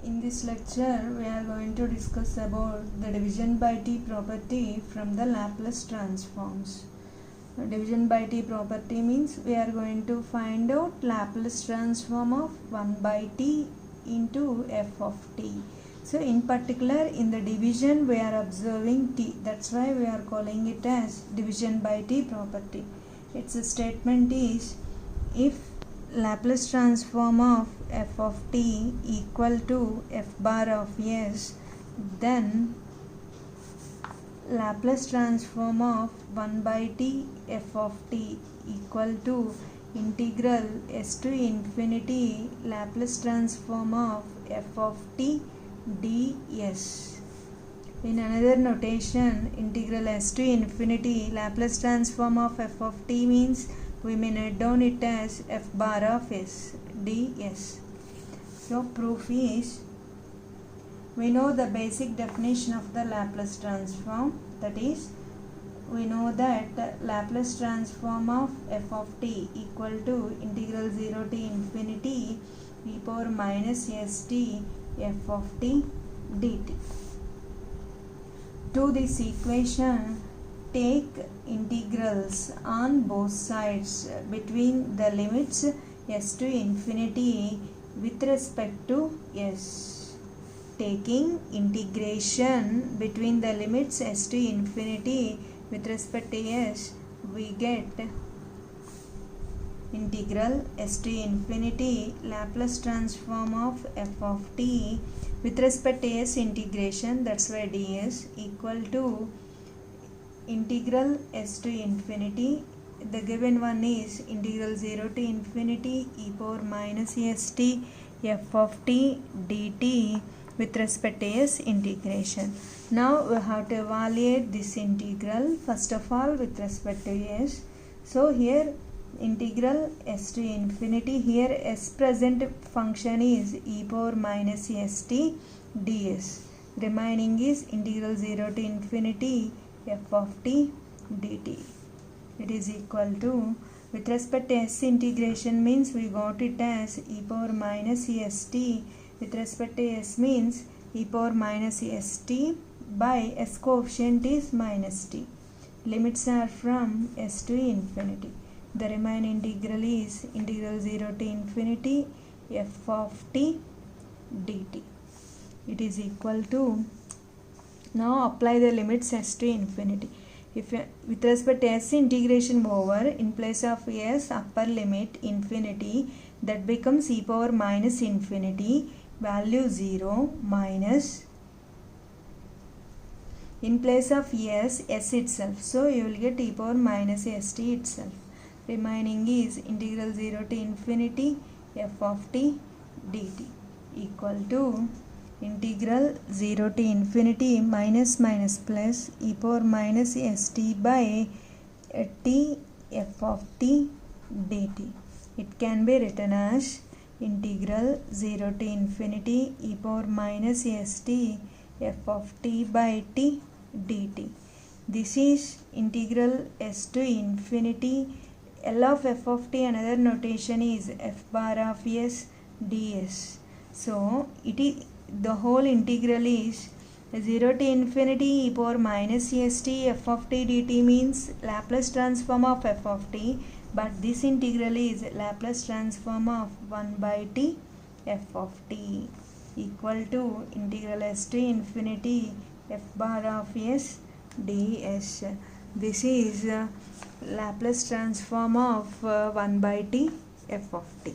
In this lecture, we are going to discuss about the division by t property from the Laplace transforms. Division by t property means we are going to find out Laplace transform of 1 by t into f of t. So in particular, in the division we are observing t. That's why we are calling it as division by t property. Its statement is, if Laplace transform of f of t equal to f bar of s, then Laplace transform of 1 by t f of t equal to integral s to infinity Laplace transform of f of t ds. In another notation, integral s to infinity Laplace transform of f of t means we may note down it as f bar of s ds. So proof is, we know the basic definition of the Laplace transform, that is, we know that the Laplace transform of f of t equal to integral 0 to infinity e power minus st f of t dt. To this equation, take integrals on both sides between the limits s to infinity with respect to s. Taking integration between the limits s to infinity with respect to s, we get integral s to infinity Laplace transform of f of t with respect to s integration, that's why ds, equal to integral s to infinity, the given one is integral 0 to infinity e power minus st f of t dt with respect to s integration. Now we have to evaluate this integral first of all with respect to s. So here integral s to infinity, here s present function is e power minus st ds, remaining is integral 0 to infinity f of t dt. It is equal to, with respect to s integration means we got it as e power minus st, with respect to s means e power minus st by s coefficient is minus t. Limits are from s to infinity. The remaining integral is integral 0 to infinity f of t dt. It is equal to, now apply the limits s to infinity. If with respect to s integration over, in place of s upper limit infinity, that becomes e power minus infinity, value 0 minus, in place of s itself, so you will get e power minus st itself. Remaining is integral 0 to infinity f of t dt equal to integral 0 to infinity minus minus plus e power minus st by t f of t dt. It can be written as integral 0 to infinity e power minus st f of t by t dt. This is integral s to infinity L of f of t, another notation is f bar of s ds. So it is, the whole integral is 0 to infinity e power minus st f of t dt means Laplace transform of f of t, but this integral is Laplace transform of 1 by t f of t equal to integral s to infinity f bar of s ds. This is Laplace transform of 1 by t f of t.